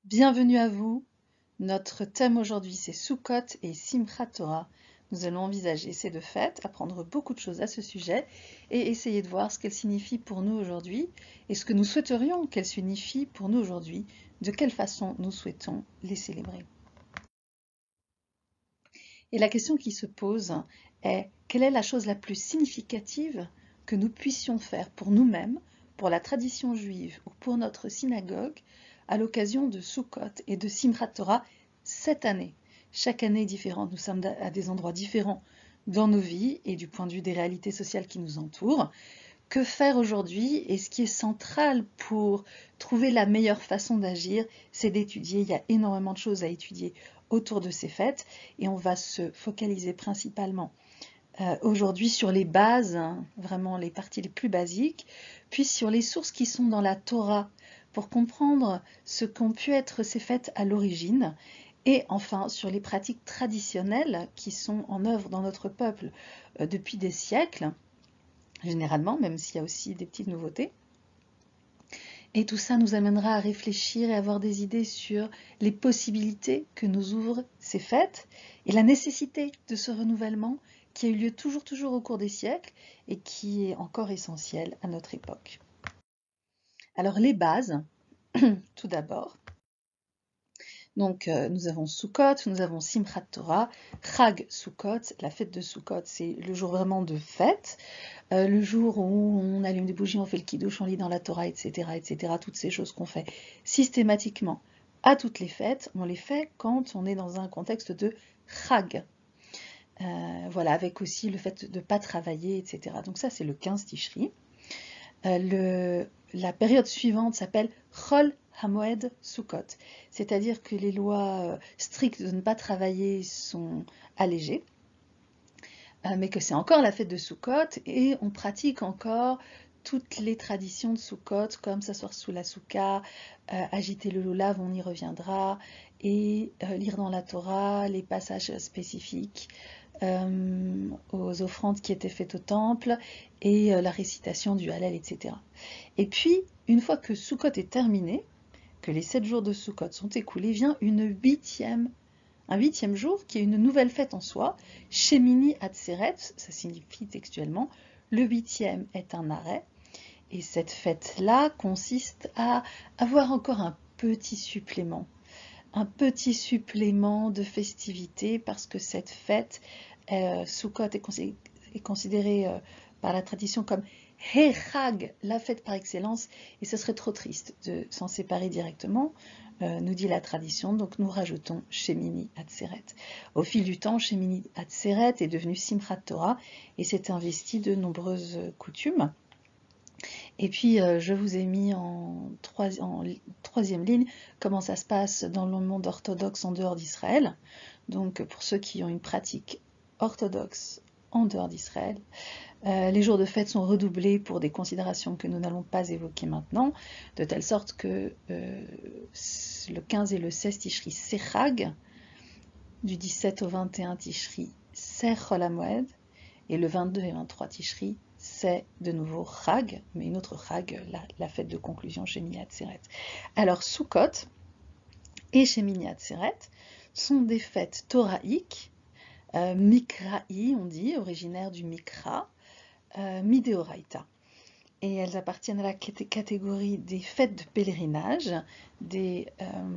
Bienvenue à vous. Notre thème aujourd'hui c'est Sukkot et Simchat Torah. Nous allons envisager ces deux fêtes, apprendre beaucoup de choses à ce sujet et essayer de voir ce qu'elles signifient pour nous aujourd'hui et ce que nous souhaiterions qu'elles signifient pour nous aujourd'hui, de quelle façon nous souhaitons les célébrer. Et la question qui se pose est: quelle est la chose la plus significative que nous puissions faire pour nous-mêmes, pour la tradition juive ou pour notre synagogue à l'occasion de Sukkot et de Simchat Torah cette année? Chaque année est différente, nous sommes à des endroits différents dans nos vies et du point de vue des réalités sociales qui nous entourent. Que faire aujourd'hui? Et ce qui est central pour trouver la meilleure façon d'agir, c'est d'étudier. Il y a énormément de choses à étudier autour de ces fêtes et on va se focaliser principalement aujourd'hui sur les bases, hein, vraiment les parties les plus basiques, puis sur les sources qui sont dans la Torah pour comprendre ce qu'ont pu être ces fêtes à l'origine, et enfin sur les pratiques traditionnelles qui sont en œuvre dans notre peuple depuis des siècles, généralement, même s'il y a aussi des petites nouveautés. Et tout ça nous amènera à réfléchir et à avoir des idées sur les possibilités que nous ouvrent ces fêtes et la nécessité de ce renouvellement qui a eu lieu toujours au cours des siècles et qui est encore essentiel à notre époque. Alors les bases, tout d'abord. Donc nous avons Sukkot, nous avons Simchat Torah, Chag Sukkot, la fête de Sukkot, c'est le jour vraiment de fête, le jour où on allume des bougies, on fait le kiddush, on lit dans la Torah, etc., toutes ces choses qu'on fait systématiquement à toutes les fêtes, on les fait quand on est dans un contexte de Chag. Voilà, avec aussi le fait de ne pas travailler, etc. Donc ça, c'est le 15 Tishri. La période suivante s'appelle Chol Hamoed Sukkot, c'est-à-dire que les lois strictes de ne pas travailler sont allégées, mais que c'est encore la fête de Sukkot et on pratique encore toutes les traditions de Sukkot, comme s'asseoir sous la soukha, agiter le lulav, on y reviendra, et lire dans la Torah les passages spécifiques aux offrandes qui étaient faites au temple et la récitation du Hallel, etc. Et puis, une fois que Sukkot est terminé, que les 7 jours de Sukkot sont écoulés, vient un huitième jour qui est une nouvelle fête en soi, Shemini Atzeret, ça signifie textuellement le huitième est un arrêt, et cette fête-là consiste à avoir encore un petit supplément de festivité, parce que cette fête, Sukkot est considérée par la tradition comme Chag, la fête par excellence, et ce serait trop triste de s'en séparer directement, nous dit la tradition, donc nous rajoutons Shemini Atzeret. Au fil du temps, Shemini Atzeret est devenu Simchat Torah et s'est investi de nombreuses coutumes. Et puis, je vous ai mis en troisième ligne comment ça se passe dans le monde orthodoxe en dehors d'Israël. Donc, pour ceux qui ont une pratique orthodoxe en dehors d'Israël, les jours de fête sont redoublés pour des considérations que nous n'allons pas évoquer maintenant, de telle sorte que le 15 et le 16 Tishri, c'est Chag, du 17 au 21 Tishri, c'est Chol HaMoed, et le 22 et 23 Tishri, c'est de nouveau Chag, mais une autre Chag, la fête de conclusion Shemini Atzeret. Alors Sukkot et Shemini Atzeret sont des fêtes toraïques, mikraï, on dit, originaires du Mikra, Mideoraita. Et elles appartiennent à la catégorie des fêtes de pèlerinage, des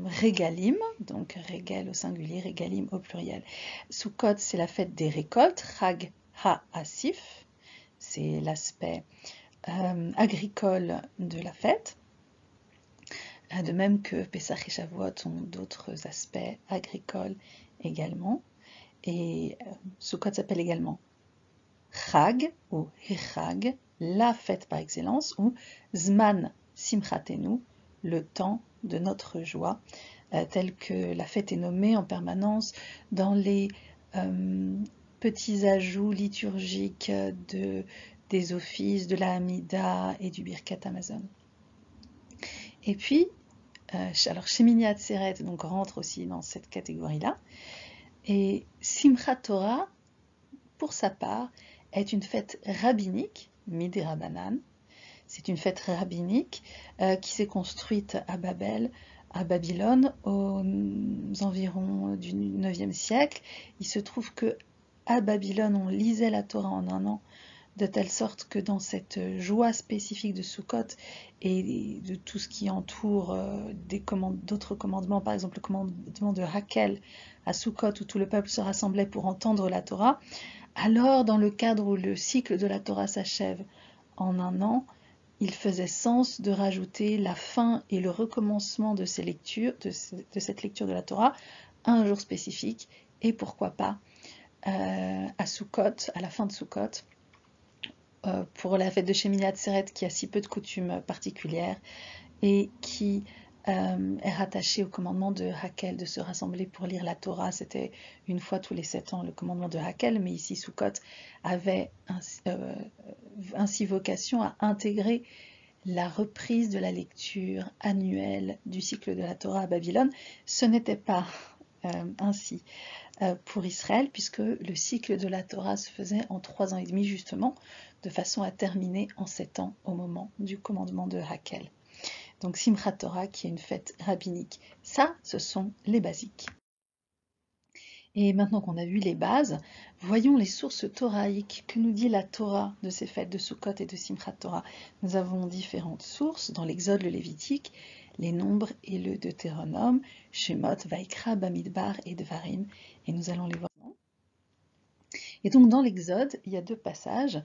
régalim, donc régel au singulier, régalim au pluriel. Sukkot, c'est la fête des récoltes, Chag ha-asif, c'est l'aspect agricole de la fête, de même que Pesach et Shavuot ont d'autres aspects agricoles également. Et Sukkot s'appelle également Chag ou Hechag, la fête par excellence, ou Zman Simchatenu, le temps de notre joie, tel que la fête est nommée en permanence dans les petits ajouts liturgiques des offices, de la Hamida et du Birkat Hamazon. Et puis, alors Shemini Atzeret donc rentre aussi dans cette catégorie-là, et Simchat Torah, pour sa part, est une fête rabbinique, Midei Rabbanan. C'est une fête rabbinique qui s'est construite à Babel à Babylone aux environs du 9e siècle. Il se trouve que à Babylone, on lisait la Torah en un an, de telle sorte que dans cette joie spécifique de Sukkot et de tout ce qui entoure d'autres commandements, par exemple le commandement de Hakel à Sukkot, où tout le peuple se rassemblait pour entendre la Torah, alors dans le cadre où le cycle de la Torah s'achève en un an, il faisait sens de rajouter la fin et le recommencement de ces lectures, de cette lecture de la Torah, à un jour spécifique, et pourquoi pas à Sukkot, à la fin de Sukkot, pour la fête de Shemini Atzeret qui a si peu de coutumes particulières et qui est rattachée au commandement de Hakel de se rassembler pour lire la Torah. C'était une fois tous les 7 ans le commandement de Hakel, mais ici Sukkot avait ainsi vocation à intégrer la reprise de la lecture annuelle du cycle de la Torah à Babylone. Ce n'était pas ainsi pour Israël, puisque le cycle de la Torah se faisait en 3 ans et demi justement, de façon à terminer en 7 ans au moment du commandement de Hakel. Donc Simchat Torah, qui est une fête rabbinique. Ça, ce sont les basiques. Et maintenant qu'on a vu les bases, voyons les sources toraïques. Que nous dit la Torah de ces fêtes de Sukkot et de Simchat Torah? Nous avons différentes sources dans l'Exode, le Lévitique, les Nombres et le Deutéronome, Shemot, Vaikra, Bamidbar et Devarim. Et nous allons les voir. Et donc dans l'Exode, il y a 2 passages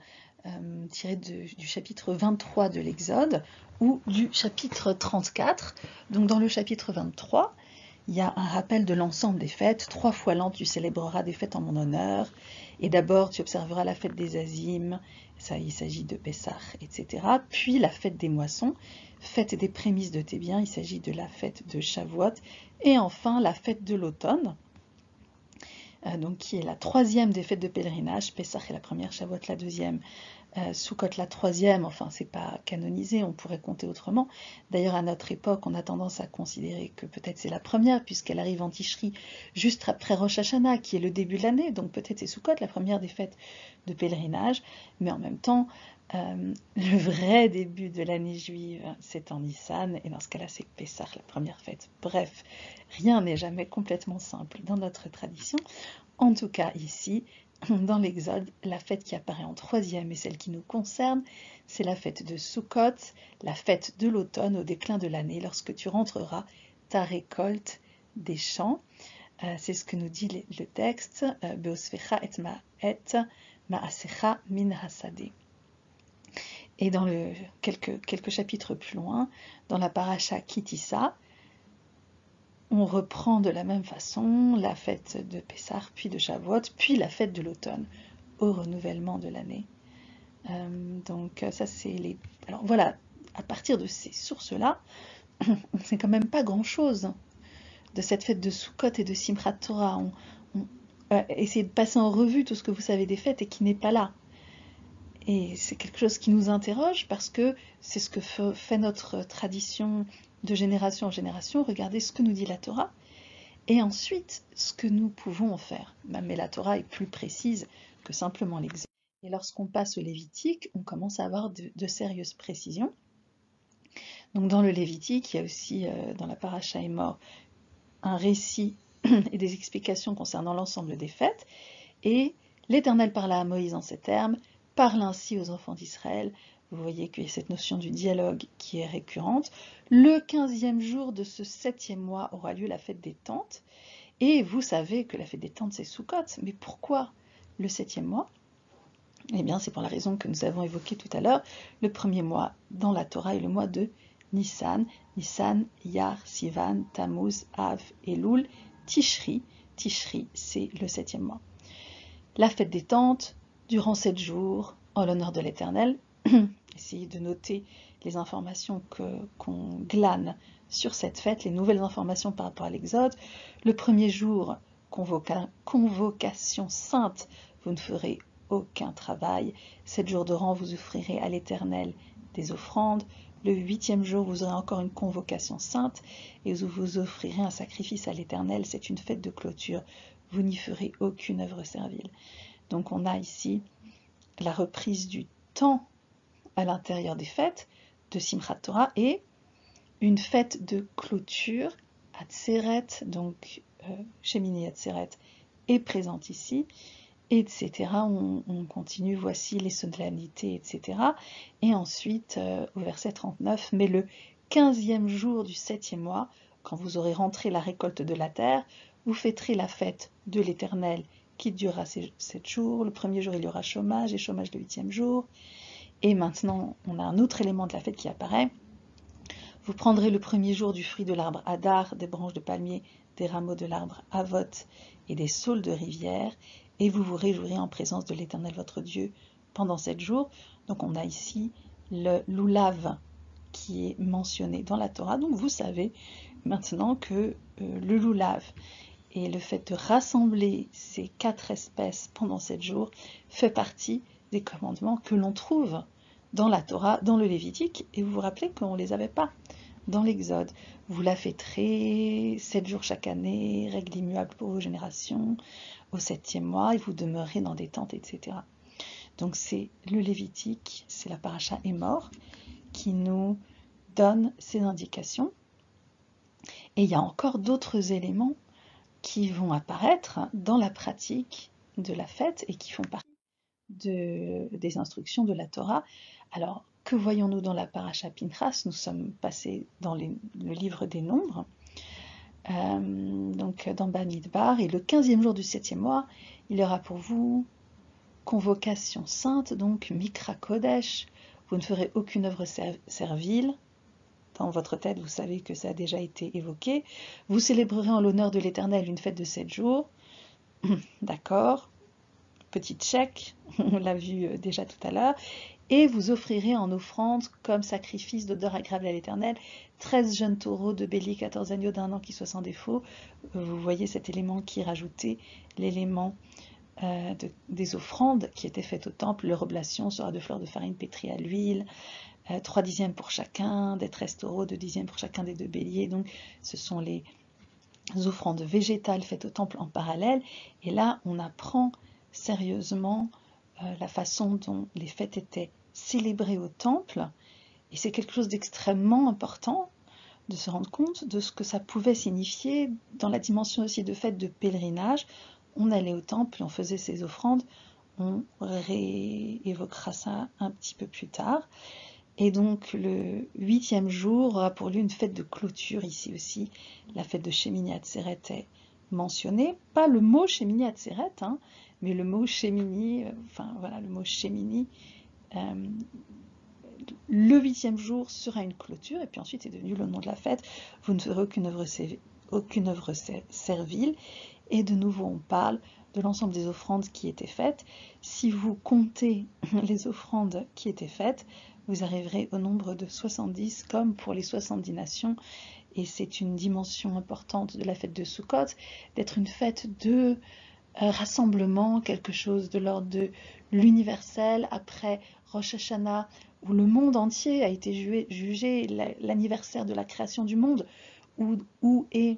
tirés du chapitre 23 de l'Exode ou du chapitre 34. Donc dans le chapitre 23, il y a un rappel de l'ensemble des fêtes. 3 fois l'an, tu célébreras des fêtes en mon honneur. Et d'abord, tu observeras la fête des Azim, ça, il s'agit de Pessah, etc. Puis la fête des moissons, fête des prémices de tes biens, il s'agit de la fête de Shavuot. Et enfin, la fête de l'automne, donc qui est la 3e des fêtes de pèlerinage. Pessah est la première, Shavuot la 2e, Sukkot la 3e, enfin c'est pas canonisé, on pourrait compter autrement. D'ailleurs à notre époque, on a tendance à considérer que peut-être c'est la première, puisqu'elle arrive en Tishri juste après Rosh Hashanah, qui est le début de l'année, donc peut-être c'est Sukkot, la première des fêtes de pèlerinage, mais en même temps, le vrai début de l'année juive, c'est en Nissan, et dans ce cas-là, c'est Pessah, la première fête. Bref, rien n'est jamais complètement simple dans notre tradition. En tout cas, ici, dans l'Exode, la fête qui apparaît en 3e et celle qui nous concerne, c'est la fête de Sukkot, la fête de l'automne au déclin de l'année, lorsque tu rentreras ta récolte des champs. C'est ce que nous dit le texte, Beosfecha et ma'asecha min hasadeh. Et dans quelques chapitres plus loin, dans la paracha Kitissa, on reprend de la même façon la fête de Pessah, puis de Shavuot, puis la fête de l'automne, au renouvellement de l'année. Donc ça c'est les... Alors voilà, à partir de ces sources-là, on ne sait quand même pas grand-chose de cette fête de Sukkot et de Simchat Torah. On essaie de passer en revue tout ce que vous savez des fêtes et qui n'est pas là. Et c'est quelque chose qui nous interroge parce que c'est ce que fait notre tradition de génération en génération. Regardez ce que nous dit la Torah et ensuite ce que nous pouvons en faire. Mais la Torah est plus précise que simplement l'Exode. Et lorsqu'on passe au Lévitique, on commence à avoir de sérieuses précisions. Donc dans le Lévitique, il y a aussi dans la paracha Emor un récit et des explications concernant l'ensemble des fêtes. Et l'Éternel parla à Moïse en ces termes: parle ainsi aux enfants d'Israël. Vous voyez qu'il y a cette notion du dialogue qui est récurrente. Le 15e jour de ce 7e mois aura lieu la fête des tentes. Et vous savez que la fête des tentes, c'est Sukkot. Mais pourquoi le 7e mois? Eh bien, c'est pour la raison que nous avons évoquée tout à l'heure. Le premier mois dans la Torah est le mois de Nissan. Nissan, Iyar, Sivan, Tammuz, Av, Elul, Tishri. Tishri, c'est le 7e mois. La fête des tentes, durant 7 jours, en l'honneur de l'Éternel. Essayez de noter les informations qu'on glane sur cette fête, les nouvelles informations par rapport à l'Exode. Le premier jour, convocation sainte, vous ne ferez aucun travail. 7 jours de rang, vous offrirez à l'Éternel des offrandes. Le 8e jour, vous aurez encore une convocation sainte et vous offrirez un sacrifice à l'Éternel. C'est une fête de clôture. Vous n'y ferez aucune œuvre servile. Donc on a ici la reprise du temps à l'intérieur des fêtes de Simchat Torah et une fête de clôture, Atzeret, donc Shemini Atzeret est présente ici, etc. On continue, voici les solennités, etc. Et ensuite, au verset 39, mais le 15e jour du 7e mois, quand vous aurez rentré la récolte de la terre, vous fêterez la fête de l'Éternel qui durera 7 jours. Le premier jour, il y aura chômage, et chômage le 8e jour. Et maintenant, on a un autre élément de la fête qui apparaît. Vous prendrez le premier jour du fruit de l'arbre Hadar, des branches de palmier, des rameaux de l'arbre Avot et des saules de rivière, et vous vous réjouirez en présence de l'Éternel votre Dieu pendant 7 jours. Donc on a ici le loulav qui est mentionné dans la Torah. Donc vous savez maintenant que le loulav et le fait de rassembler ces 4 espèces pendant 7 jours fait partie des commandements que l'on trouve dans la Torah, dans le Lévitique, et vous vous rappelez qu'on ne les avait pas dans l'Exode. Vous la fêterez 7 jours chaque année, règle immuable pour vos générations, au 7e mois, et vous demeurez dans des tentes, etc. Donc c'est le Lévitique, c'est la paracha Émor, qui nous donne ces indications. Et il y a encore d'autres éléments qui vont apparaître dans la pratique de la fête et qui font partie des instructions de la Torah. Alors, que voyons-nous dans la paracha Pinchas? Nous sommes passés dans le livre des Nombres, donc dans Bamidbar, et le 15e jour du 7e mois, il y aura pour vous convocation sainte, donc Mikra Kodesh. Vous ne ferez aucune œuvre servile. Dans votre tête, vous savez que ça a déjà été évoqué. Vous célébrerez en l'honneur de l'Éternel une fête de 7 jours. D'accord, petit chèque, on l'a vu déjà tout à l'heure. Et vous offrirez en offrande, comme sacrifice d'odeur agréable à l'Éternel, 13 jeunes taureaux de bélier, 14 agneaux d'un an qui soient sans défaut. Vous voyez cet élément qui est rajouté, l'élément des offrandes qui étaient faites au temple. Leur oblation sera de fleurs de farine pétrie à l'huile, 3 dixièmes pour chacun, des 13 taureaux, 2 dixièmes pour chacun des 2 béliers. Donc ce sont les offrandes végétales faites au temple en parallèle. Et là, on apprend sérieusement la façon dont les fêtes étaient célébrées au temple. Et c'est quelque chose d'extrêmement important de se rendre compte de ce que ça pouvait signifier dans la dimension aussi de fête de pèlerinage. On allait au temple, on faisait ses offrandes, on réévoquera ça un petit peu plus tard. Et donc le 8e jour aura pour lui une fête de clôture, ici aussi. La fête de Shemini Atzeret est mentionnée. Pas le mot Shemini Atzeret, hein, mais le mot Shemini, le mot Shemini. Le 8e jour sera une clôture, et puis ensuite c'est devenu le nom de la fête. Vous ne ferez aucune œuvre servile. Et de nouveau, on parle de l'ensemble des offrandes qui étaient faites. Si vous comptez les offrandes qui étaient faites, vous arriverez au nombre de 70, comme pour les 70 nations. Et c'est une dimension importante de la fête de Sukkot, d'être une fête de rassemblement, quelque chose de l'ordre de l'universel, après Rosh Hashanah, où le monde entier a été jugé l'anniversaire de la création du monde, où est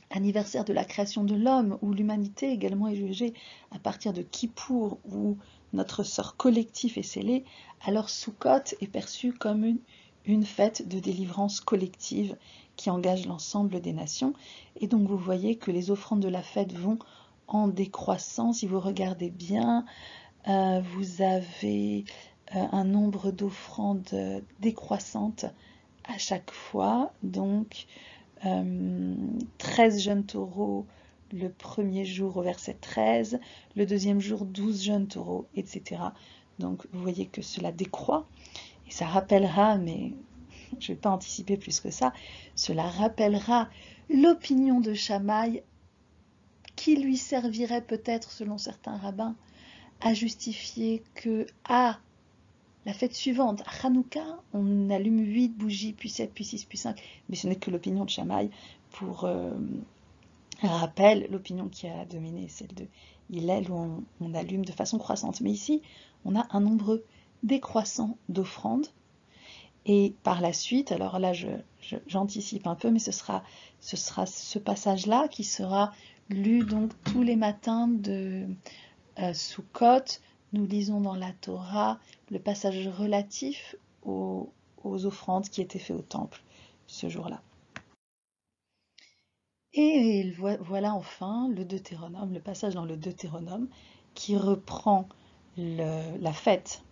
anniversaire de la création de l'homme, où l'humanité également est jugée à partir de Kippour, où notre sort collectif est scellé. Alors Sukkot est perçu comme une fête de délivrance collective qui engage l'ensemble des nations. Et donc vous voyez que les offrandes de la fête vont en décroissant. Si vous regardez bien, vous avez un nombre d'offrandes décroissantes à chaque fois. Donc 13 jeunes taureaux le premier jour au verset 13, le deuxième jour 12 jeunes taureaux, etc. Donc vous voyez que cela décroît, et ça rappellera, mais je ne vais pas anticiper plus que ça, cela rappellera l'opinion de Shammai qui lui servirait peut-être, selon certains rabbins, à justifier que la fête suivante, à Hanouka, on allume 8 bougies, puis 7, puis 6, puis 5, mais ce n'est que l'opinion de Shammai pour un rappel, l'opinion qui a dominé, celle de Hillel, où on allume de façon croissante. Mais ici, on a un nombre décroissant d'offrandes. Et par la suite, alors là, j'anticipe un peu, mais ce sera ce passage-là qui sera lu donc tous les matins de Sukkot. Nous lisons dans la Torah le passage relatif aux offrandes qui étaient faites au temple. ce jour-là. Et voilà enfin le Deutéronome, le passage dans le Deutéronome qui reprend la fête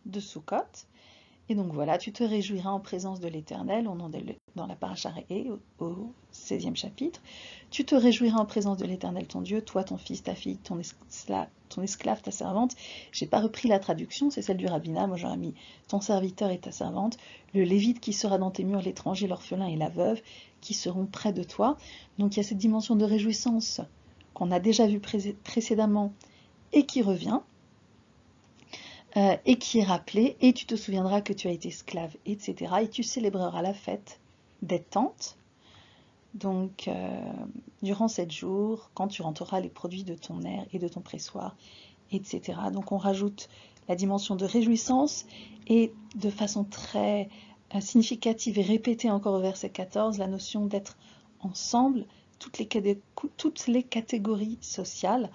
de Sukkot. Et donc voilà, tu te réjouiras en présence de l'Éternel, on en est dans la paracha Re'eh, au 16e chapitre. Tu te réjouiras en présence de l'Éternel ton Dieu, toi, ton fils, ta fille, ton esclave, ta servante. J'ai pas repris la traduction, c'est celle du rabbinat, moi j'aurais mis ton serviteur et ta servante, le lévite qui sera dans tes murs, l'étranger, l'orphelin et la veuve, qui seront près de toi. Donc il y a cette dimension de réjouissance qu'on a déjà vue précédemment et qui revient. Et qui est rappelé, et tu te souviendras que tu as été esclave, etc. Et tu célébreras la fête des tentes, donc durant 7 jours, quand tu rentreras les produits de ton aire et de ton pressoir, etc. Donc on rajoute la dimension de réjouissance, et de façon très significative et répétée encore au verset 14, la notion d'être ensemble, toutes les catégories sociales,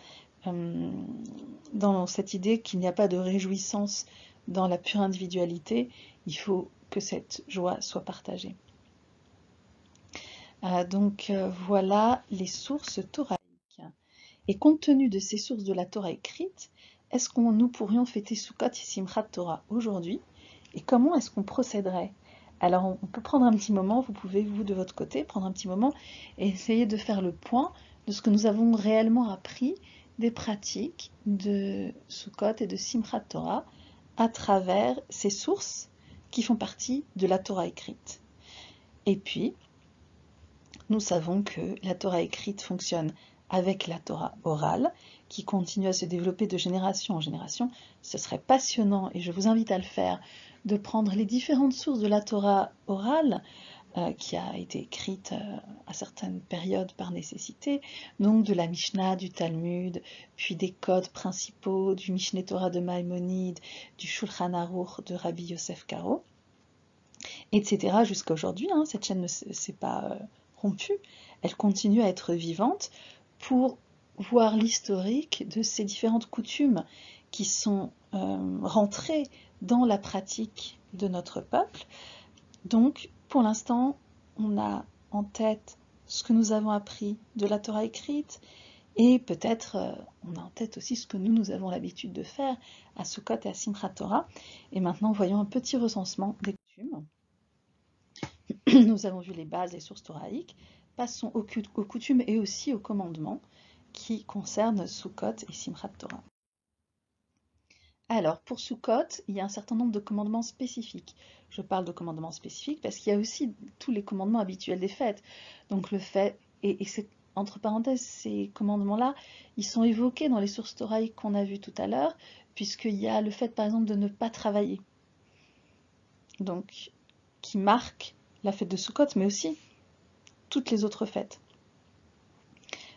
dans cette idée qu'il n'y a pas de réjouissance dans la pure individualité, il faut que cette joie soit partagée. Donc voilà les sources toraïques. Et compte tenu de ces sources de la Torah écrite, est-ce que nous pourrions fêter Sukkot et Simchat Torah aujourd'hui? Et comment est-ce qu'on procéderait? Alors on peut prendre un petit moment, vous pouvez vous de votre côté prendre un petit moment et essayer de faire le point de ce que nous avons réellement appris des pratiques de Sukkot et de Simchat Torah à travers ces sources qui font partie de la Torah écrite. Et puis, nous savons que la Torah écrite fonctionne avec la Torah orale, qui continue à se développer de génération en génération. Ce serait passionnant, et je vous invite à le faire, de prendre les différentes sources de la Torah orale, qui a été écrite à certaines périodes par nécessité, donc de la Mishnah, du Talmud, puis des codes principaux du Mishneh Torah de Maïmonide, du Shulchan Aruch de Rabbi Yosef Karo, etc. jusqu'à aujourd'hui. Cette chaîne ne s'est pas rompue, elle continue à être vivante pour voir l'historique de ces différentes coutumes qui sont rentrées dans la pratique de notre peuple. Donc, pour l'instant, on a en tête ce que nous avons appris de la Torah écrite, et peut-être on a en tête aussi ce que nous avons l'habitude de faire à Sukkot et à Simchat Torah. Et maintenant, voyons un petit recensement des coutumes. Nous avons vu les bases des sources toraïques. Passons aux coutumes et aussi aux commandements qui concernent Sukkot et Simchat Torah. Alors, pour Sukkot, il y a un certain nombre de commandements spécifiques. Je parle de commandements spécifiques parce qu'il y a aussi tous les commandements habituels des fêtes. Donc le fait, et c'est, entre parenthèses, ces commandements-là, ils sont évoqués dans les sources toraïques qu'on a vues tout à l'heure, puisqu'il y a le fait, par exemple, de ne pas travailler. Donc, qui marque la fête de Sukkot, mais aussi toutes les autres fêtes.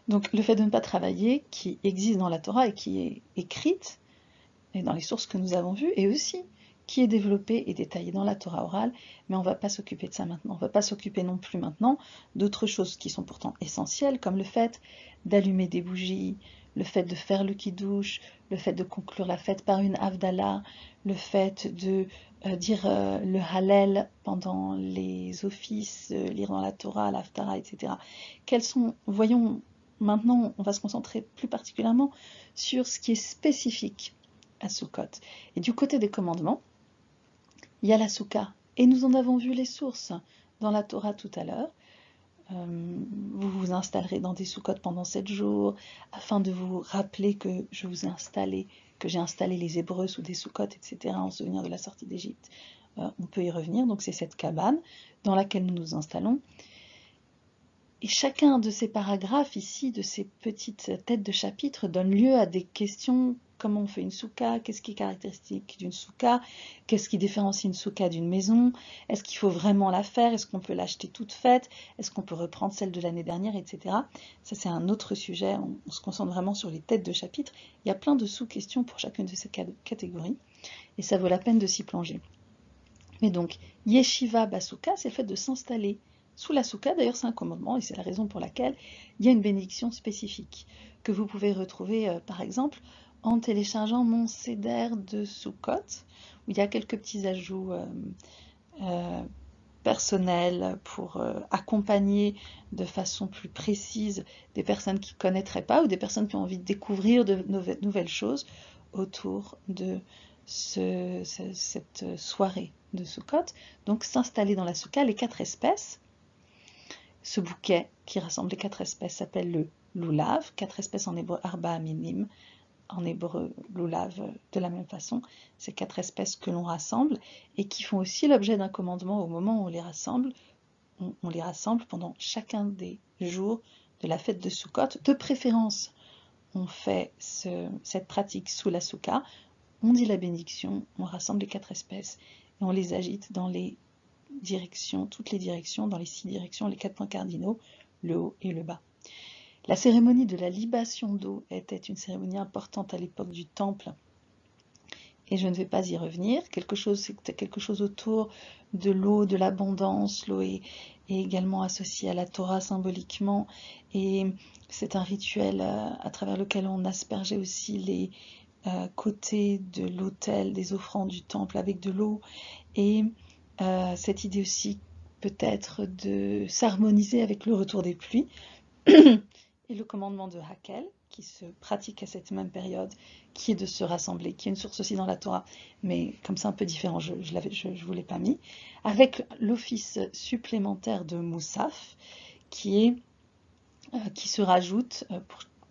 Donc, le fait de ne pas travailler, qui existe dans la Torah et qui est écrite, et dans les sources que nous avons vues, et aussi qui est développé et détaillé dans la Torah orale, mais on ne va pas s'occuper de ça maintenant. On ne va pas s'occuper non plus maintenant d'autres choses qui sont pourtant essentielles, comme le fait d'allumer des bougies, le fait de faire le kiddush, le fait de conclure la fête par une havdalah, le fait de dire le hallel pendant les offices, lire dans la Torah, l'haftara, etc. Voyons, maintenant, on va se concentrer plus particulièrement sur ce qui est spécifique à Sukkot. Et du côté des commandements, il y a la Soukha. Et nous en avons vu les sources dans la Torah tout à l'heure. Vous vous installerez dans des Sukkot pendant 7 jours, afin de vous rappeler que j'ai installé les Hébreux sous des Sukkot, etc., en souvenir de la sortie d'Égypte. On peut y revenir. Donc c'est cette cabane dans laquelle nous nous installons. Et chacun de ces paragraphes ici, de ces petites têtes de chapitre, donne lieu à des questions. Comment on fait une soukha? Qu'est-ce qui est caractéristique d'une soukha? Qu'est-ce qui différencie une soukha d'une maison? Est-ce qu'il faut vraiment la faire? Est-ce qu'on peut l'acheter toute faite? Est-ce qu'on peut reprendre celle de l'année dernière, etc. Ça, c'est un autre sujet. On se concentre vraiment sur les têtes de chapitre. Il y a plein de sous-questions pour chacune de ces catégories. Et ça vaut la peine de s'y plonger. Mais donc, Yeshiva Basouka, c'est le fait de s'installer sous la soukha. D'ailleurs, c'est un commandement et c'est la raison pour laquelle il y a une bénédiction spécifique que vous pouvez retrouver, par exemple, en téléchargeant mon Seder de Sukkot, où il y a quelques petits ajouts personnel, pour accompagner de façon plus précise des personnes qui ne connaîtraient pas ou des personnes qui ont envie de découvrir de nouvelles choses autour de cette soirée de Sukkot. Donc s'installer dans la soukha, les 4 espèces. Ce bouquet qui rassemble les 4 espèces s'appelle le lulav, 4 espèces en hébreu arba minim, en hébreu lulav de la même façon, ces 4 espèces que l'on rassemble et qui font aussi l'objet d'un commandement au moment où on les rassemble. On les rassemble pendant chacun des jours de la fête de Sukkot. De préférence, on fait cette pratique sous la soukha, on dit la bénédiction, on rassemble les 4 espèces et on les agite dans les directions, toutes les directions, dans les 6 directions, les 4 points cardinaux, le haut et le bas. La cérémonie de la libation d'eau était une cérémonie importante à l'époque du temple, et je ne vais pas y revenir. C'est quelque chose autour de l'eau, de l'abondance. L'eau est également associée à la Torah symboliquement, et c'est un rituel à travers lequel on aspergeait aussi les côtés de l'autel, des offrandes du temple avec de l'eau, et cette idée aussi peut-être de s'harmoniser avec le retour des pluies et le commandement de Hakel qui se pratique à cette même période, qui est de se rassembler, qui est une source aussi dans la Torah, mais comme ça un peu différent, je ne vous l'ai pas mis, avec l'office supplémentaire de Moussaf qui se rajoute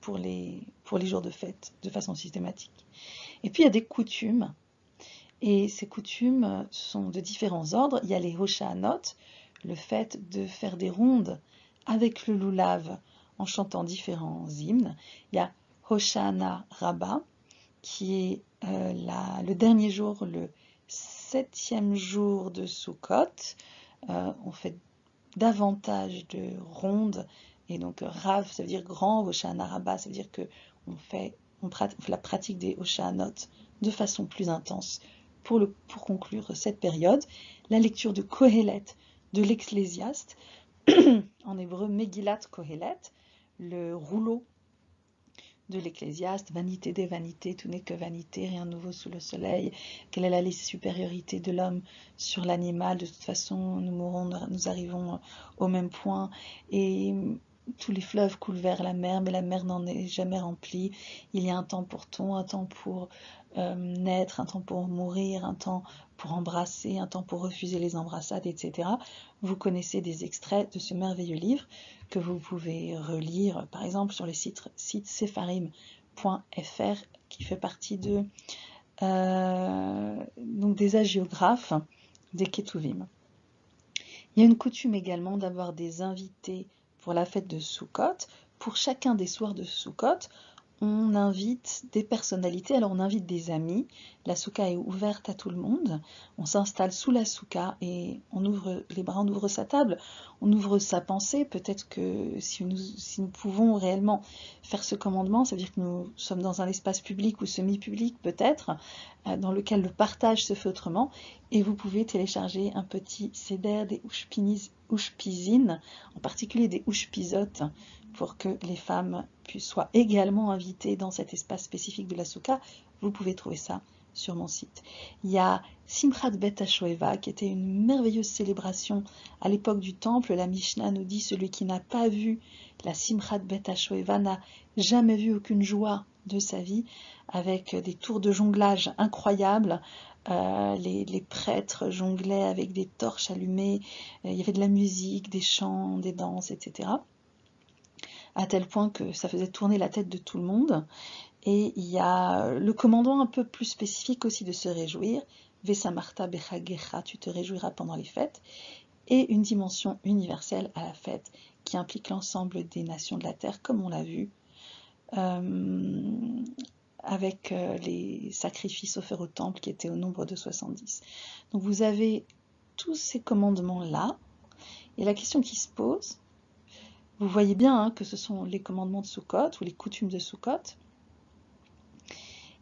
pour les jours de fête de façon systématique. Et puis il y a des coutumes. Et ces coutumes sont de différents ordres. Il y a les Hoshanot, le fait de faire des rondes avec le lulav en chantant différents hymnes. Il y a Hoshana Rabbah, qui est le dernier jour, le 7e jour de Sukkot. On fait davantage de rondes, et donc Rav, ça veut dire grand, Hoshana Rabbah, ça veut dire qu'on fait la pratique des Hoshanot de façon plus intense. Pour conclure cette période, la lecture de Kohelet, de l'Ecclésiaste, en hébreu Megillat Kohelet, le rouleau de l'Ecclésiaste, vanité des vanités, tout n'est que vanité, rien de nouveau sous le soleil, quelle est la supériorité de l'homme sur l'animal, de toute façon nous mourrons, nous arrivons au même point, et tous les fleuves coulent vers la mer, mais la mer n'en est jamais remplie. Il y a un temps pour tout, un temps pour naître, un temps pour mourir, un temps pour embrasser, un temps pour refuser les embrassades, etc. Vous connaissez des extraits de ce merveilleux livre que vous pouvez relire, par exemple sur le site sepharim.fr, qui fait partie donc des hagiographes des Ketuvim. Il y a une coutume également d'avoir des invités pour la fête de Sukkot. Pour chacun des soirs de Sukkot, on invite des personnalités, alors on invite des amis, la soukha est ouverte à tout le monde, on s'installe sous la soukha et on ouvre les bras, on ouvre sa table, on ouvre sa pensée. Peut-être que si nous pouvons réellement faire ce commandement, ça veut dire que nous sommes dans un espace public ou semi-public peut-être, dans lequel le partage se fait autrement, et vous pouvez télécharger un petit céder des ushpizin, en particulier des ushpizot, pour que les femmes soient également invitées dans cet espace spécifique de la soukha. Vous pouvez trouver ça sur mon site. Il y a Simchat Bet HaShoeva, qui était une merveilleuse célébration à l'époque du temple. La Mishnah nous dit, celui qui n'a pas vu la Simchat Bet HaShoeva n'a jamais vu aucune joie de sa vie, avec des tours de jonglage incroyables. Les prêtres jonglaient avec des torches allumées, il y avait de la musique, des chants, des danses, etc. À tel point que ça faisait tourner la tête de tout le monde. Et il y a le commandement un peu plus spécifique aussi de se réjouir, Vesamarta Bechagecha, tu te réjouiras pendant les fêtes, et une dimension universelle à la fête qui implique l'ensemble des nations de la terre, comme on l'a vu, avec les sacrifices offerts au temple qui étaient au nombre de 70. Donc vous avez tous ces commandements-là, et la question qui se pose, vous voyez bien que ce sont les commandements de Sukkot ou les coutumes de Sukkot,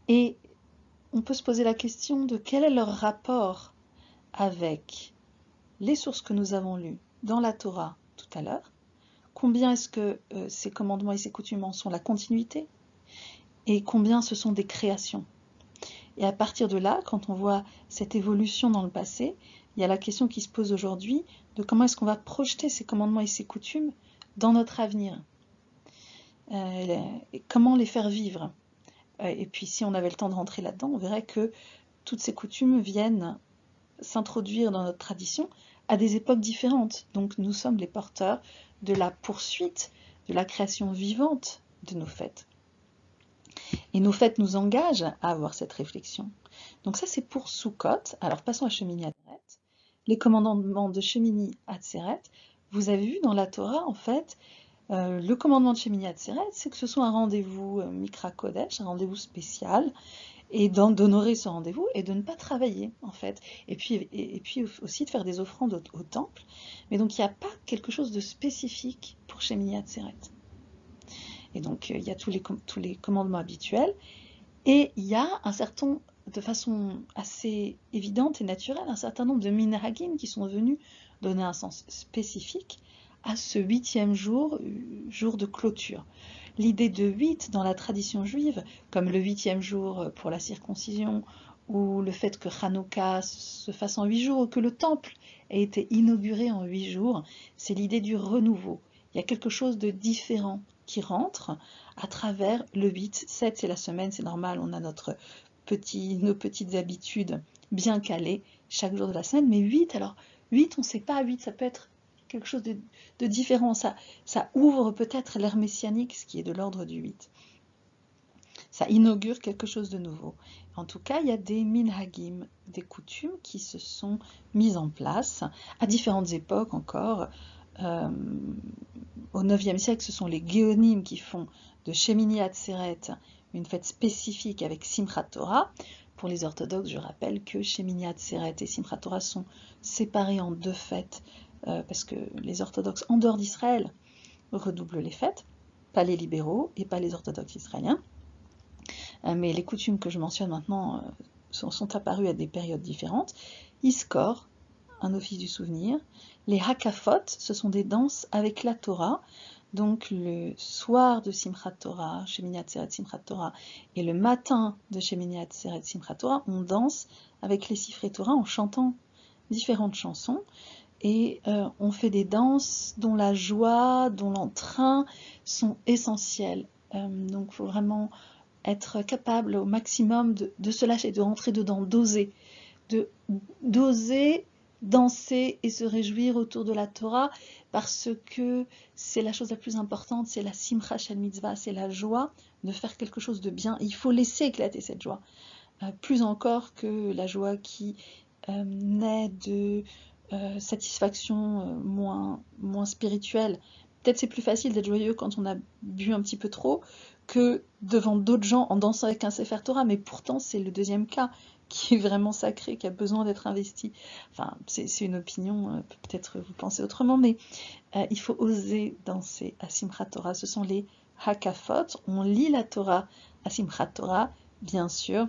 et on peut se poser la question de quel est leur rapport avec les sources que nous avons lues dans la Torah tout à l'heure. Combien est-ce que ces commandements et ces coutumes en sont la continuité, et combien ce sont des créations. Et à partir de là, quand on voit cette évolution dans le passé, il y a la question qui se pose aujourd'hui de comment est-ce qu'on va projeter ces commandements et ces coutumes dans notre avenir. Et comment les faire vivre. Et puis si on avait le temps de rentrer là-dedans, on verrait que toutes ces coutumes viennent s'introduire dans notre tradition à des époques différentes. Donc nous sommes les porteurs de la poursuite, de la création vivante de nos fêtes. Et nos fêtes nous engagent à avoir cette réflexion. Donc ça c'est pour Sukkot. Alors passons à Shemini Atzeret. Les commandements de Shemini Atzeret, vous avez vu dans la Torah en fait, le commandement de Shemini Atzeret, c'est que ce soit un rendez-vous Mikra Kodesh, un rendez-vous spécial, et d'honorer ce rendez-vous et de ne pas travailler en fait. Et puis aussi de faire des offrandes au temple. Mais donc il n'y a pas quelque chose de spécifique pour Shemini Atzeret. Et donc il y a tous les commandements habituels. Et il y a de façon assez évidente et naturelle, un certain nombre de minhagim qui sont venus donner un sens spécifique à ce 8e jour, jour de clôture. L'idée de 8 dans la tradition juive, comme le 8e jour pour la circoncision, ou le fait que Hanouka se fasse en 8 jours, ou que le temple ait été inauguré en 8 jours, c'est l'idée du renouveau. Il y a quelque chose de différent qui rentre à travers le 8. 7, c'est la semaine, c'est normal, on a nos petites habitudes bien calées chaque jour de la semaine, mais 8, alors 8, on ne sait pas, 8, ça peut être quelque chose de différent, ça ouvre peut-être l'ère messianique, ce qui est de l'ordre du 8. Ça inaugure quelque chose de nouveau. En tout cas, il y a des minhagim, des coutumes qui se sont mises en place à différentes époques encore. Au 9e siècle, ce sont les Géonim qui font de Shemini Atzeret une fête spécifique avec Simchat Torah. Pour les orthodoxes, je rappelle que Shemini Atzeret et Simchat Torah sont séparés en 2 fêtes parce que les orthodoxes en dehors d'Israël redoublent les fêtes, pas les libéraux et pas les orthodoxes israéliens. Mais les coutumes que je mentionne maintenant sont apparues à des périodes différentes. Iskor, un office du souvenir. Les Hakafot, ce sont des danses avec la Torah. Donc le soir de Simchat Torah, Shemini Atzeret Simchat Torah, et le matin de Shemini Atzeret Simchat Torah, on danse avec les Sifrei Torah en chantant différentes chansons. Et on fait des danses dont la joie, dont l'entrain sont essentiels. Donc il faut vraiment être capable au maximum de se lâcher, de rentrer dedans, d'oser danser et se réjouir autour de la Torah, parce que c'est la chose la plus importante, c'est la simcha shel mitzvah, c'est la joie de faire quelque chose de bien. Et il faut laisser éclater cette joie, plus encore que la joie qui naît de satisfaction moins spirituelle. Peut-être c'est plus facile d'être joyeux quand on a bu un petit peu trop que devant d'autres gens en dansant avec un Sefer Torah, mais pourtant c'est le deuxième cas qui est vraiment sacré, qui a besoin d'être investi. Enfin, c'est une opinion, peut-être vous pensez autrement, mais il faut oser danser à Simchat Torah. Ce sont les Hakafot. On lit la Torah à Simchat Torah, bien sûr.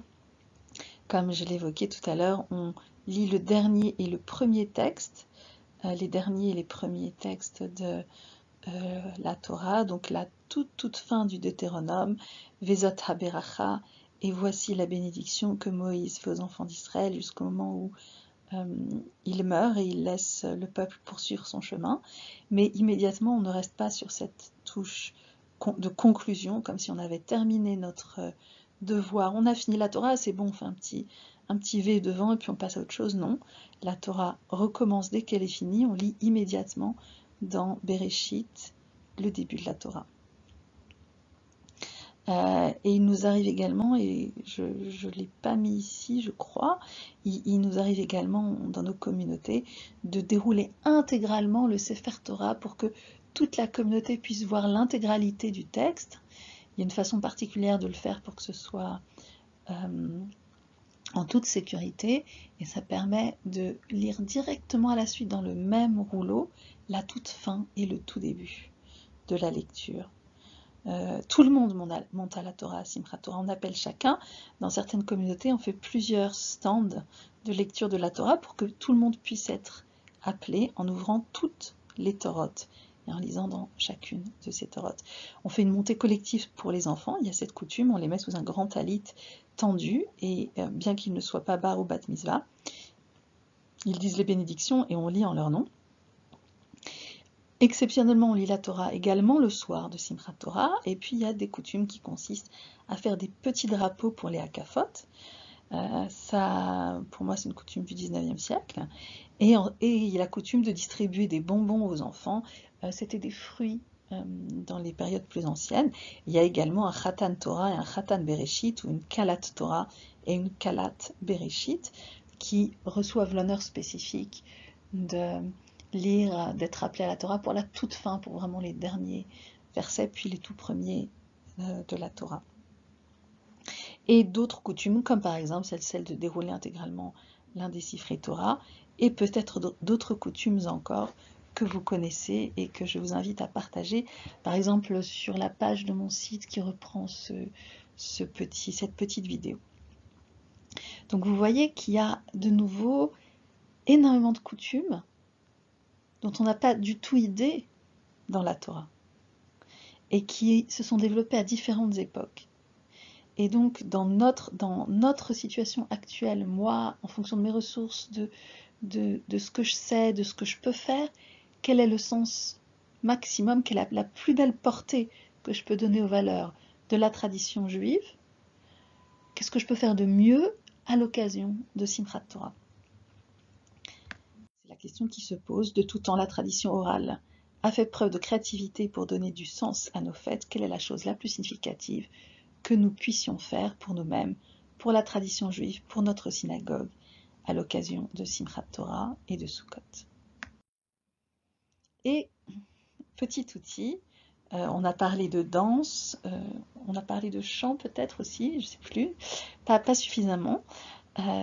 Comme je l'évoquais tout à l'heure, on lit le dernier et le premier texte, les derniers et les premiers textes de la Torah, donc la toute fin du Deutéronome, Vezot HaBeracha, et voici la bénédiction que Moïse fait aux enfants d'Israël jusqu'au moment où il meurt et il laisse le peuple poursuivre son chemin. Mais immédiatement, on ne reste pas sur cette touche de conclusion, comme si on avait terminé notre devoir. On a fini la Torah, c'est bon, on fait un petit V devant et puis on passe à autre chose. Non, la Torah recommence dès qu'elle est finie, on lit immédiatement dans Bereshit, le début de la Torah. Et il nous arrive également, et je ne l'ai pas mis ici, je crois, il nous arrive également dans nos communautés de dérouler intégralement le Sefer Torah pour que toute la communauté puisse voir l'intégralité du texte. Il y a une façon particulière de le faire pour que ce soit en toute sécurité, et ça permet de lire directement à la suite dans le même rouleau la toute fin et le tout début de la lecture. Tout le monde monte à la Torah, à Simchat Torah. On appelle chacun, dans certaines communautés, on fait plusieurs stands de lecture de la Torah pour que tout le monde puisse être appelé en ouvrant toutes les Torotes et en lisant dans chacune de ces Torotes. On fait une montée collective pour les enfants, il y a cette coutume, on les met sous un grand talit tendu, et bien qu'il ne soit pas bar ou bat mitzvah, ils disent les bénédictions et on lit en leur nom. Exceptionnellement, on lit la Torah également le soir de Simchat Torah, et puis il y a des coutumes qui consistent à faire des petits drapeaux pour les hakafot. Ça, pour moi, c'est une coutume du 19e siècle. Et il y a la coutume de distribuer des bonbons aux enfants. C'était des fruits dans les périodes plus anciennes. Il y a également un Khatan Torah et un Khatan Bereshit, ou une Kalat Torah et une Kalat Bereshit, qui reçoivent l'honneur spécifique de lire, d'être appelés à la Torah pour la toute fin, pour vraiment les derniers versets, puis les tout premiers de la Torah. Et d'autres coutumes, comme par exemple celle de dérouler intégralement l'un des sifrei Torah, et peut-être d'autres coutumes encore que vous connaissez et que je vous invite à partager, par exemple sur la page de mon site qui reprend cette petite vidéo. Donc vous voyez qu'il y a de nouveau énormément de coutumes dont on n'a pas du tout idée dans la Torah et qui se sont développées à différentes époques. Et donc, dans notre situation actuelle, moi, en fonction de mes ressources, de ce que je sais, de ce que je peux faire, quel est le sens maximum, quelle est la plus belle portée que je peux donner aux valeurs de la tradition juive? Qu'est-ce que je peux faire de mieux à l'occasion de Simchat Torah? C'est la question qui se pose. De tout temps, la tradition orale a fait preuve de créativité pour donner du sens à nos fêtes. Quelle est la chose la plus significative que nous puissions faire pour nous-mêmes, pour la tradition juive, pour notre synagogue, à l'occasion de Simchat Torah et de Sukkot. Et, petit outil, on a parlé de danse, on a parlé de chant peut-être aussi, je ne sais plus, pas suffisamment.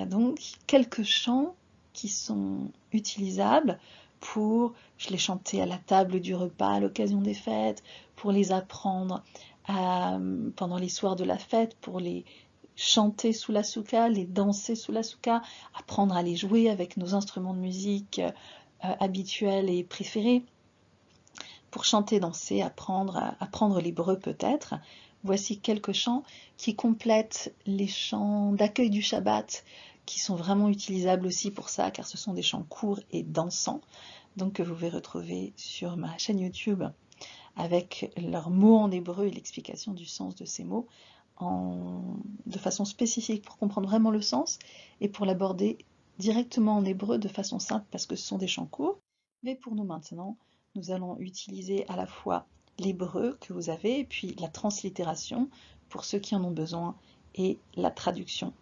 Donc, quelques chants qui sont utilisables pour, je les chantais à la table du repas à l'occasion des fêtes, pour les apprendre pendant les soirs de la fête, pour les chanter sous la soukha, les danser sous la soukha, apprendre à les jouer avec nos instruments de musique habituels et préférés, pour chanter, danser, apprendre l'hébreu peut-être. Voici quelques chants qui complètent les chants d'accueil du Shabbat, qui sont vraiment utilisables aussi pour ça, car ce sont des chants courts et dansants, donc que vous pouvez retrouver sur ma chaîne YouTube, avec leurs mots en hébreu et l'explication du sens de ces mots, de façon spécifique pour comprendre vraiment le sens, et pour l'aborder directement en hébreu de façon simple, parce que ce sont des chants courts. Mais pour nous maintenant, nous allons utiliser à la fois l'hébreu que vous avez, et puis la translittération pour ceux qui en ont besoin, et la traduction.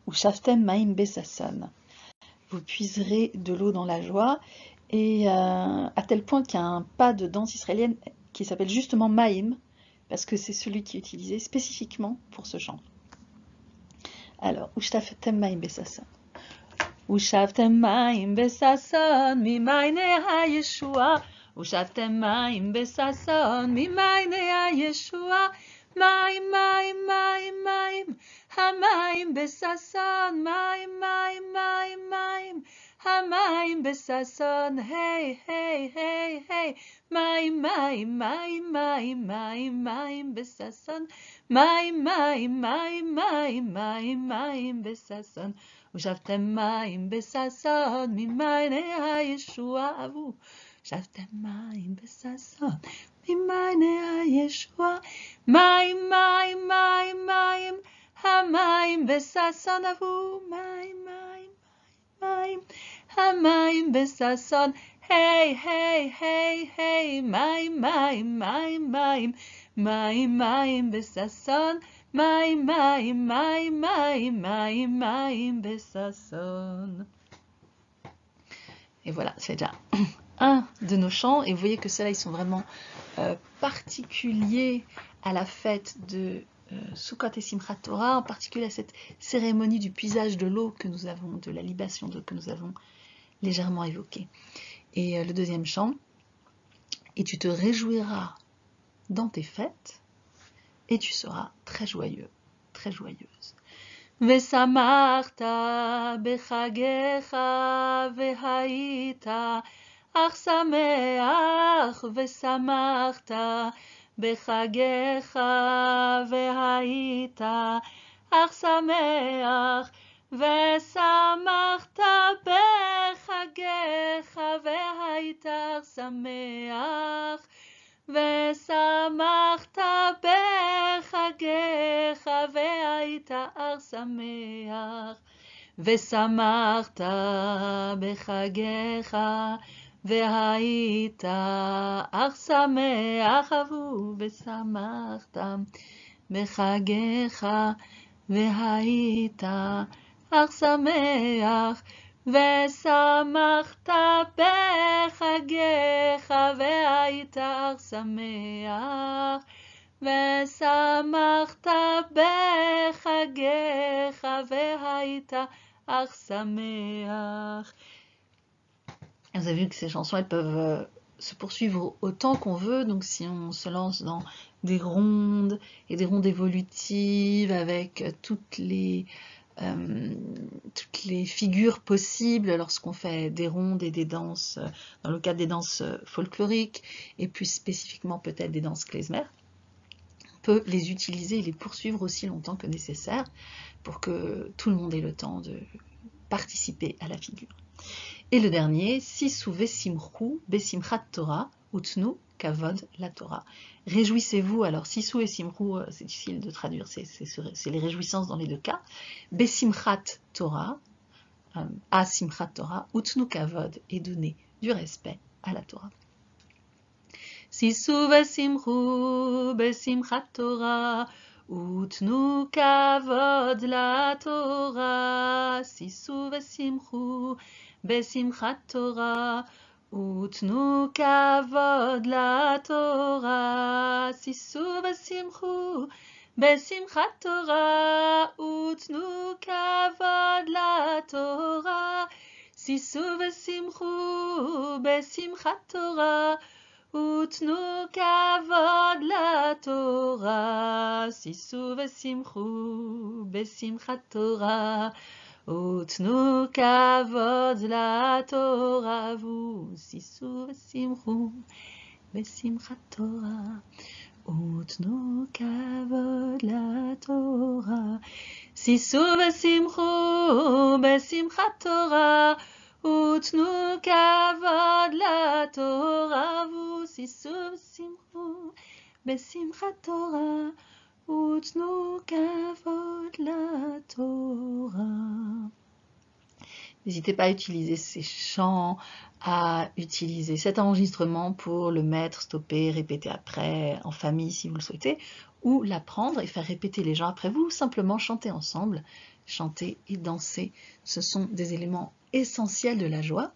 Ushaftem maim besasson. Vous puiserez de l'eau dans la joie, et à tel point qu'il y a un pas de danse israélienne qui s'appelle justement maim, parce que c'est celui qui est utilisé spécifiquement pour ce chant. Alors, Ushaftem maim besasson. ושבתם מים בששון ממעייני הישועה, ושבתם מים בששון ממעייני הישועה, מים מים מים מים, המים בששון, מים מים מים מים, המים בששון, היי היי היי היי, מים מים מים מים מים מים בששון, מים מים מים מים מים מים בששון. ושבתם מים בששון ממעייני הישועה, ושבתם מים בששון ממעייני הישועה, מים מים מים מים, המים בששון עברו, מים מים מים, המים בששון, היי היי היי היי, מים מים מים מים, מים מים בששון, מים מים מים מים מים מים בששון. Et voilà, c'est déjà un de nos chants, et vous voyez que ceux-là, ils sont vraiment particuliers à la fête de Sukkot et Simchat Torah, en particulier à cette cérémonie du puisage de l'eau que nous avons, de la libation d'eau que nous avons légèrement évoquée. Et le deuxième chant, et tu te réjouiras dans tes fêtes, et tu seras très joyeux, très joyeuse. ושמחת בחגיך והיית אך שמח, ושמחת בחגיך והיית אך שמח, ושמחת בחגיך והיית שמח ושמחת בחגיך והיית שמח ושמחת בחגיך והיית שמח ושמחת בחגיך והיית שמח ושמחת בחגיך והיית שמח ושמחת בחגיך והיית שמח. Vous avez vu que ces chansons, elles peuvent se poursuivre autant qu'on veut. Donc si on se lance dans des rondes et des rondes évolutives avec toutes les figures possibles lorsqu'on fait des rondes et des danses, dans le cadre des danses folkloriques, et plus spécifiquement peut-être des danses klezmer, on peut les utiliser et les poursuivre aussi longtemps que nécessaire pour que tout le monde ait le temps de participer à la figure. Et le dernier, Sisu vesimchu besimchat Torah utnu kavod la Torah. Réjouissez-vous, alors Sisu et Simchu, c'est difficile de traduire, c'est les réjouissances dans les deux cas. Besimchat Torah, à Simchat Torah, utnu kavod, et donner du respect à la Torah. Sisu vesimchu besimchat Torah, utnu kavod la Torah. Sisu vesimchu besimchat Torah, utnu kavod la Torah. Sisu vesimchu besimchat Torah, utnu kavod la Torah. Sisu vesimchu besimchat Torah, utnu kavod la Torah. Sisu vesimchu besimchat Torah, utnu kavod la Torah. Vous, Sisu vesimchu besimchat Torah, utnu kavod la Torah. Sisu vesimchu besimchat Torah, utnu kavod la Torah. Vous, Sisu vesimchu besimchat Torah, utnu kavod la Torah. N'hésitez pas à utiliser ces chants, à utiliser cet enregistrement pour le mettre, stopper, répéter après, en famille si vous le souhaitez, ou l'apprendre et faire répéter les gens après vous, ou simplement chanter ensemble. Chanter et danser, ce sont des éléments essentiels de la joie.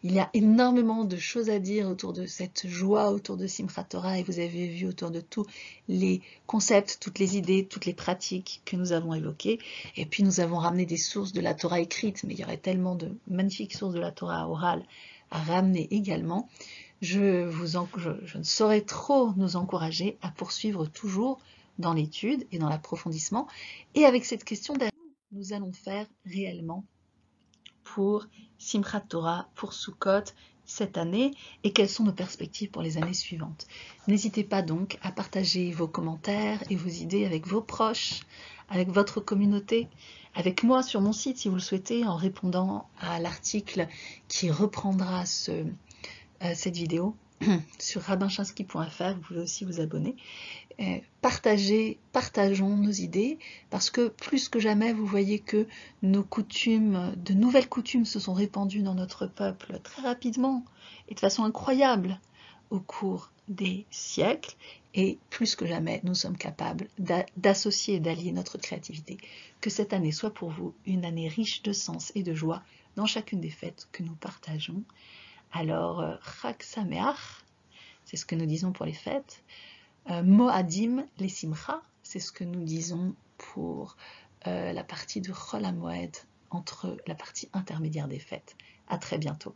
Il y a énormément de choses à dire autour de cette joie, autour de Simchat Torah, et vous avez vu autour de tous les concepts, toutes les idées, toutes les pratiques que nous avons évoquées. Et puis nous avons ramené des sources de la Torah écrite, mais il y aurait tellement de magnifiques sources de la Torah orale à ramener également. Je ne saurais trop nous encourager à poursuivre toujours dans l'étude et dans l'approfondissement. Et avec cette question derrière, nous allons faire réellement pour Simchat Torah, pour Sukkot cette année, et quelles sont nos perspectives pour les années suivantes. N'hésitez pas donc à partager vos commentaires et vos idées avec vos proches, avec votre communauté, avec moi sur mon site si vous le souhaitez, en répondant à l'article qui reprendra cette vidéo sur rabbinchansky.fr. Vous pouvez aussi vous abonner. Partageons nos idées, parce que plus que jamais, vous voyez que nos coutumes, de nouvelles coutumes se sont répandues dans notre peuple très rapidement et de façon incroyable au cours des siècles, et plus que jamais, nous sommes capables d'associer et d'allier notre créativité. Que cette année soit pour vous une année riche de sens et de joie dans chacune des fêtes que nous partageons. Alors, Chag Sameach, c'est ce que nous disons pour les fêtes. Moadim les Simcha, c'est ce que nous disons pour la partie de Chol HaMoed, entre la partie intermédiaire des fêtes. À très bientôt.